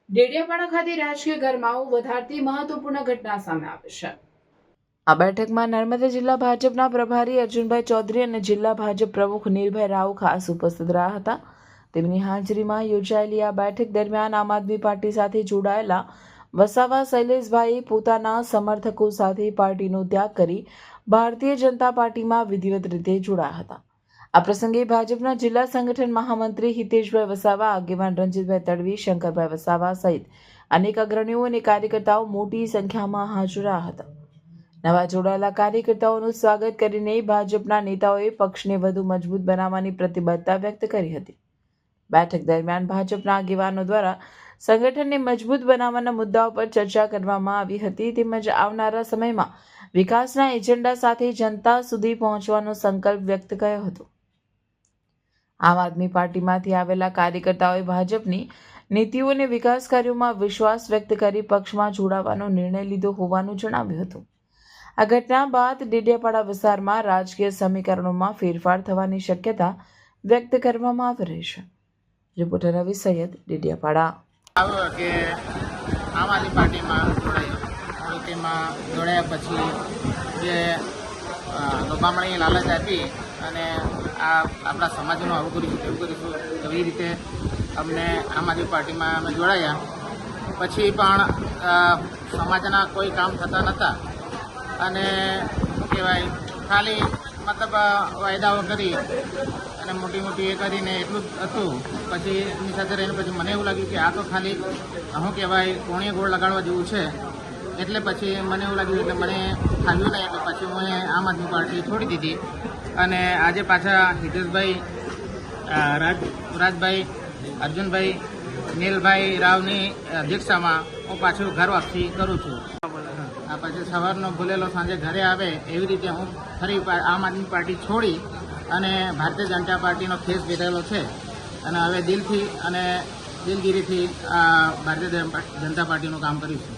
ડેડિયાપાડા ખાતે રાજકીય ગરમાવો વધારતી મહત્વપૂર્ણ ઘટના સામે આવી છે। આ બેઠકમાં નર્મદા જિલ્લા ભાજપના પ્રભારી અર્જુનભાઈ ચૌધરી અને જિલ્લા ભાજપ પ્રમુખ નીલભાઈ રાવ ખાસ ઉપસ્થિત રહ્યા હતા। તેમની હાજરીમાં યોજાયેલી આ બેઠક દરમિયાન આમ આદમી પાર્ટી સાથે જોડાયેલા વસાવા શૈલેષભાઈ પોતાના સમર્થકો સાથે પાર્ટીનો ત્યાગ કરી ભારતીય જનતા પાર્ટીમાં વિધિવત રીતે જોડાયા હતા। આ પ્રસંગે ભાજપના જિલ્લા સંગઠન મહામંત્રી હિતેશભાઈ વસાવા, આગેવાન રણજીતભાઈ તડવી, શંકરભાઈ વસાવા સહિત અનેક અગ્રણીઓ અને કાર્યકર્તાઓ મોટી સંખ્યામાં હાજર રહ્યા હતા। નવા જોડાયેલા કાર્યકર્તાઓનું સ્વાગત કરીને ભાજપના નેતાઓએ પક્ષને વધુ મજબૂત બનાવવાની પ્રતિબદ્ધતા વ્યક્ત કરી હતી। બેઠક દરમિયાન ભાજપના આગેવાનો દ્વારા સંગઠનને મજબૂત બનાવવાના મુદ્દાઓ પર ચર્ચા કરવામાં આવી હતી તેમજ આવનારા સમયમાં વિકાસના એજન્ડા સાથે જનતા સુધી પહોંચવાનો સંકલ્પ વ્યક્ત કર્યો હતો। આમ આદમી પાર્ટીમાંથી આવેલા કાર્યકર્તાઓએ ભાજપની નીતિઓ અને વિકાસ કાર્યોમાં વિશ્વાસ વ્યક્ત કરી પક્ષમાં જોડાવાનો નિર્ણય લીધો હોવાનું જણાવ્યું હતું। આ ઘટના બાદ ડેડિયાપાડા વિસ્તારમાં રાજકીય સમીકરણોમાં ફેરફાર થવાની શક્યતા વ્યક્ત કરવામાં આવી રહી છે। રિપોર્ટર રવિ સૈયદ, ડેડિયાપાડા। કે આમ આદમી પાર્ટીમાં જોડાયા પછી જે લોભામણી લાલચ આપી અને આ આપણા સમાજનું આવું કરીશું તેવું કરીશું એવી રીતે અમને આમ આદમી પાર્ટીમાં અમે જોડાયા। પછી પણ સમાજના કોઈ કામ થતા નહોતા અને કહેવાય ખાલી મતલબ વાયદાઓ કરી અને મોટી એ કરીને એટલું જ હતું। પછી એની સાથે રહીને પછી મને એવું લાગ્યું કે આ તો ખાલી શું કહેવાય કોણીએ ગોળ લગાડવા જેવું છે, એટલે પછી મને એવું લાગ્યું એટલે મને ફાવ્યું નહીં એટલે પછી હું આમ આદમી પાર્ટી છોડી દીધી અને આજે પાછા હિતેશભાઈ, રાજભાઈ, અર્જુનભાઈ, નીલભાઈ રાવની અધ્યક્ષતામાં હું પાછું ઘર વાપસી કરું છું। આ પછી સવારનો ભૂલેલો સાંજે ઘરે આવે એવી રીતે હું ફરી આમ આદમી પાર્ટી છોડી અને ભારતીય જનતા પાર્ટીનો ખેસ પહેરેલો છે અને હવે દિલથી અને દિલગીરીથી ભારતીય જનતા પાર્ટીનું કામ કરીશું।